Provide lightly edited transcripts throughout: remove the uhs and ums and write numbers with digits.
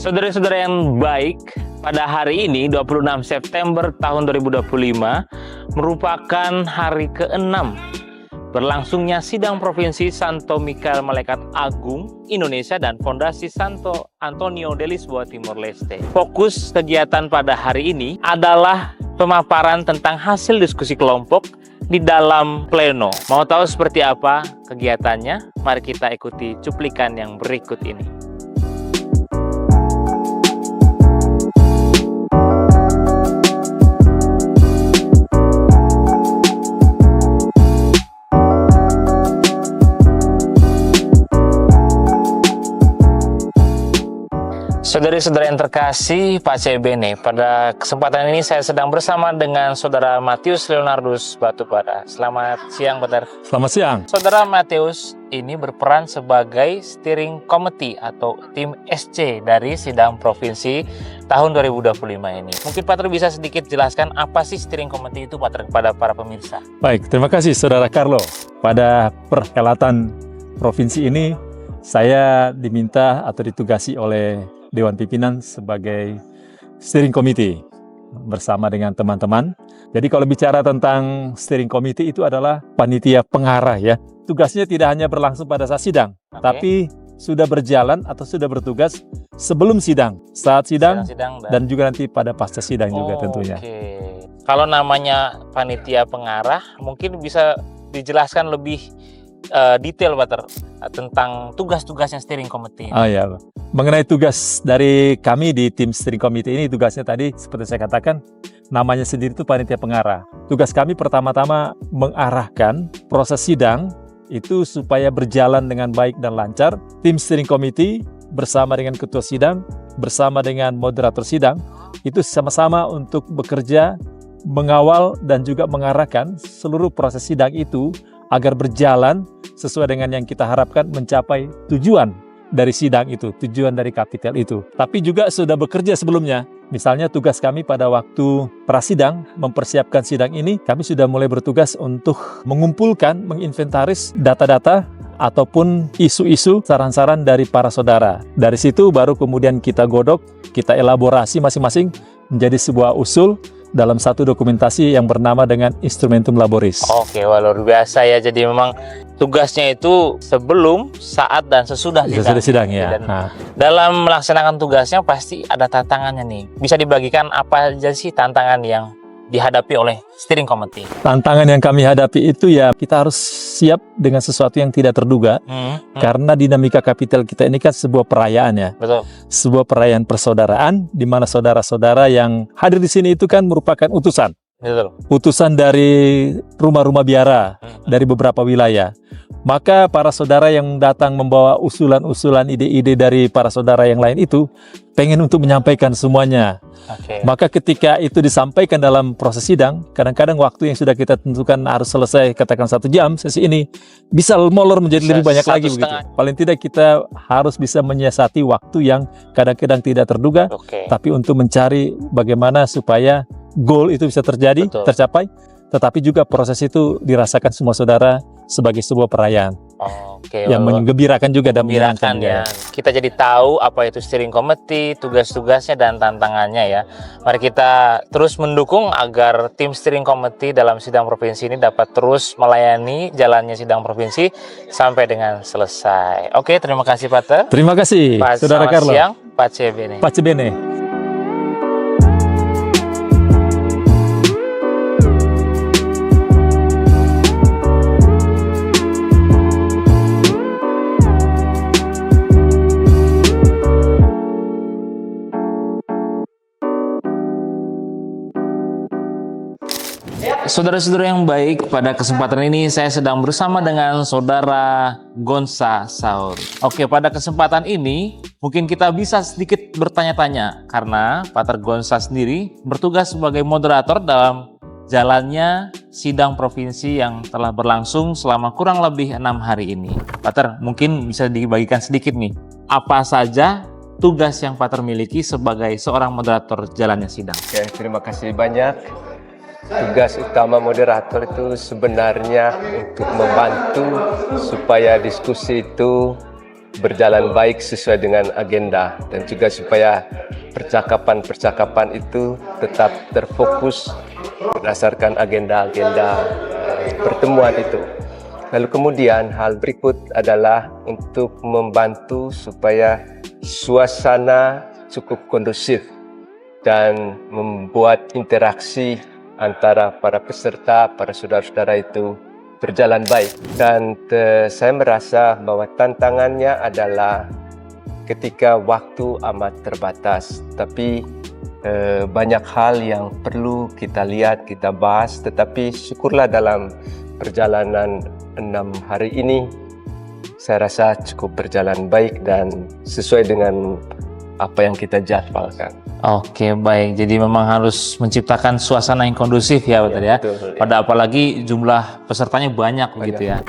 Saudara-saudara yang baik, pada hari ini 26 September tahun 2025 merupakan hari ke-6 berlangsungnya sidang Provinsi Santo Mikael Malaikat Agung Indonesia dan Fondasi Santo Antonio de Lisboa Timor Leste. Fokus kegiatan pada hari ini adalah pemaparan tentang hasil diskusi kelompok di dalam pleno. Mau tahu seperti apa kegiatannya? Mari kita ikuti cuplikan yang berikut ini. Saudari-saudara yang terkasih, Pak Cebene, pada kesempatan ini saya sedang bersama dengan Saudara Matius Leonardus Batubara. Selamat siang, Pak. Selamat siang. Saudara Matius ini berperan sebagai steering committee atau tim SC dari sidang provinsi tahun 2025 ini. Mungkin Pak bisa sedikit jelaskan apa sih steering committee itu, Pak, kepada para pemirsa? Baik, terima kasih Saudara Carlo. Pada perhelatan provinsi ini, saya diminta atau ditugasi oleh Dewan Pimpinan sebagai steering committee bersama dengan teman-teman. Jadi kalau bicara tentang steering committee itu adalah panitia pengarah ya. Tugasnya tidak hanya berlangsung pada saat sidang, tapi sudah berjalan atau sudah bertugas sebelum sidang, saat sidang, dan juga nanti pada pasca sidang juga tentunya. Kalau namanya panitia pengarah, mungkin bisa dijelaskan lebih detail, Pak, tentang tugas-tugasnya steering committee. Oh ya, mengenai tugas dari kami di tim steering committee ini, tugasnya tadi seperti saya katakan, namanya sendiri itu panitia pengarah. Tugas kami pertama-tama mengarahkan proses sidang itu supaya berjalan dengan baik dan lancar. Tim steering committee bersama dengan ketua sidang, bersama dengan moderator sidang, itu sama-sama untuk bekerja, mengawal dan juga mengarahkan seluruh proses sidang itu agar berjalan sesuai dengan yang kita harapkan, mencapai tujuan dari sidang itu, tujuan dari kapitel itu. Tapi juga sudah bekerja sebelumnya. Misalnya tugas kami pada waktu prasidang, mempersiapkan sidang ini, kami sudah mulai bertugas untuk mengumpulkan, menginventaris data-data ataupun isu-isu, saran-saran dari para saudara. Dari situ baru kemudian kita godok, kita elaborasi masing-masing menjadi sebuah usul dalam satu dokumentasi yang bernama dengan Instrumentum Laboris. Oke, wah, luar biasa ya. Jadi memang tugasnya itu sebelum, saat, dan sesudah sidang ya. Dan dalam melaksanakan tugasnya pasti ada tantangannya nih. Bisa dibagikan apa aja sih tantangan yang dihadapi oleh steering committee? Tantangan yang kami hadapi itu ya, kita harus siap dengan sesuatu yang tidak terduga. Karena dinamika kapital kita ini kan sebuah perayaan ya. Betul. Sebuah perayaan persaudaraan, di mana saudara-saudara yang hadir di sini itu kan merupakan utusan. Betul. Utusan dari rumah-rumah biara, dari beberapa wilayah. Maka para saudara yang datang membawa usulan-usulan, ide-ide dari para saudara yang lain itu pengen untuk menyampaikan semuanya. Maka ketika itu disampaikan dalam proses sidang, kadang-kadang waktu yang sudah kita tentukan harus selesai, katakan 1 jam sesi ini, bisa molor menjadi lebih banyak lagi begitu. Paling tidak kita harus bisa menyiasati waktu yang kadang-kadang tidak terduga, tapi untuk mencari bagaimana supaya goal itu bisa terjadi, tercapai, tetapi juga proses itu dirasakan semua saudara sebagai sebuah perayaan yang menggembirakan juga dan menyenangkan ya. Kita jadi tahu apa itu steering committee, tugas-tugasnya dan tantangannya ya. Mari kita terus mendukung agar tim steering committee dalam sidang provinsi ini dapat terus melayani jalannya sidang provinsi sampai dengan selesai. Oke, terima kasih, Pak. Terima kasih, Saudara Carlo. Siang, Pak Cebene. Pak Cebene. Saudara-saudara yang baik, pada kesempatan ini saya sedang bersama dengan Saudara Gonsa Saur. Oke, pada kesempatan ini mungkin kita bisa sedikit bertanya-tanya karena Pater Gonsa sendiri bertugas sebagai moderator dalam jalannya sidang provinsi yang telah berlangsung selama kurang lebih 6 hari ini. Pater, mungkin bisa dibagikan sedikit nih, apa saja tugas yang Pater miliki sebagai seorang moderator jalannya sidang? Oke, terima kasih banyak. Tugas utama moderator itu sebenarnya untuk membantu supaya diskusi itu berjalan baik sesuai dengan agenda, dan juga supaya percakapan-percakapan itu tetap terfokus berdasarkan agenda-agenda pertemuan itu. Lalu kemudian hal berikut adalah untuk membantu supaya suasana cukup kondusif dan membuat interaksi antara para peserta, para saudara-saudara itu berjalan baik. Dan saya merasa bahwa tantangannya adalah ketika waktu amat terbatas, tapi banyak hal yang perlu kita lihat, kita bahas, tetapi syukurlah dalam perjalanan 6 hari ini saya rasa cukup berjalan baik dan sesuai dengan apa yang kita jadwalkan. Oke, baik. Jadi memang harus menciptakan suasana yang kondusif ya, Pak ya. Betul, ya. Pada apalagi jumlah pesertanya banyak begitu ya.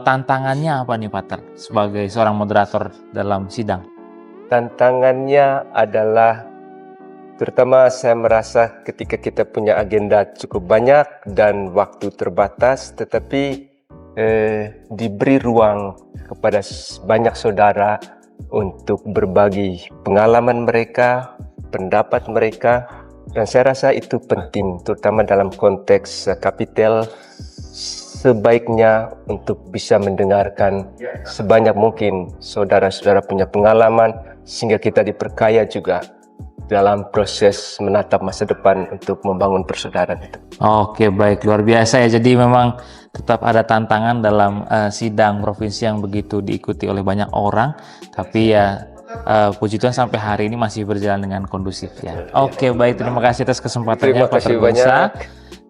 Tantangannya apa nih, Pater, sebagai seorang moderator dalam sidang? Tantangannya adalah, terutama saya merasa ketika kita punya agenda cukup banyak dan waktu terbatas, tetapi diberi ruang kepada banyak saudara untuk berbagi pengalaman mereka, pendapat mereka, dan saya rasa itu penting, terutama dalam konteks kapitel. Sebaiknya untuk bisa mendengarkan sebanyak mungkin saudara-saudara punya pengalaman, sehingga kita diperkaya juga dalam proses menatap masa depan untuk membangun persaudaraan itu. Oke, baik, luar biasa ya. Jadi memang tetap ada tantangan dalam sidang provinsi yang begitu diikuti oleh banyak orang, tapi ya puji Tuhan sampai hari ini masih berjalan dengan kondusif ya. Oke, baik, terima kasih atas kesempatannya, Terima kasih Pater Gonza. banyak.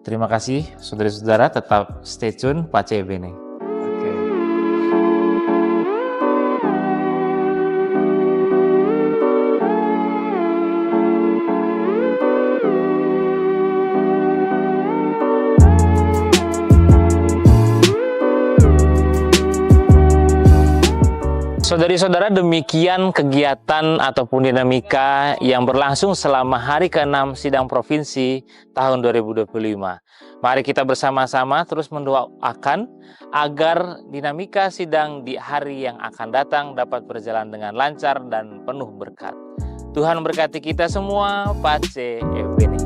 Terima kasih saudara-saudara, tetap stay tune Pace Bene. Oke. Saudari-saudara, demikian kegiatan ataupun dinamika yang berlangsung selama hari ke-6 Sidang Provinsi tahun 2025. Mari kita bersama-sama terus mendoakan agar dinamika sidang di hari yang akan datang dapat berjalan dengan lancar dan penuh berkat. Tuhan berkati kita semua. Pace Bene.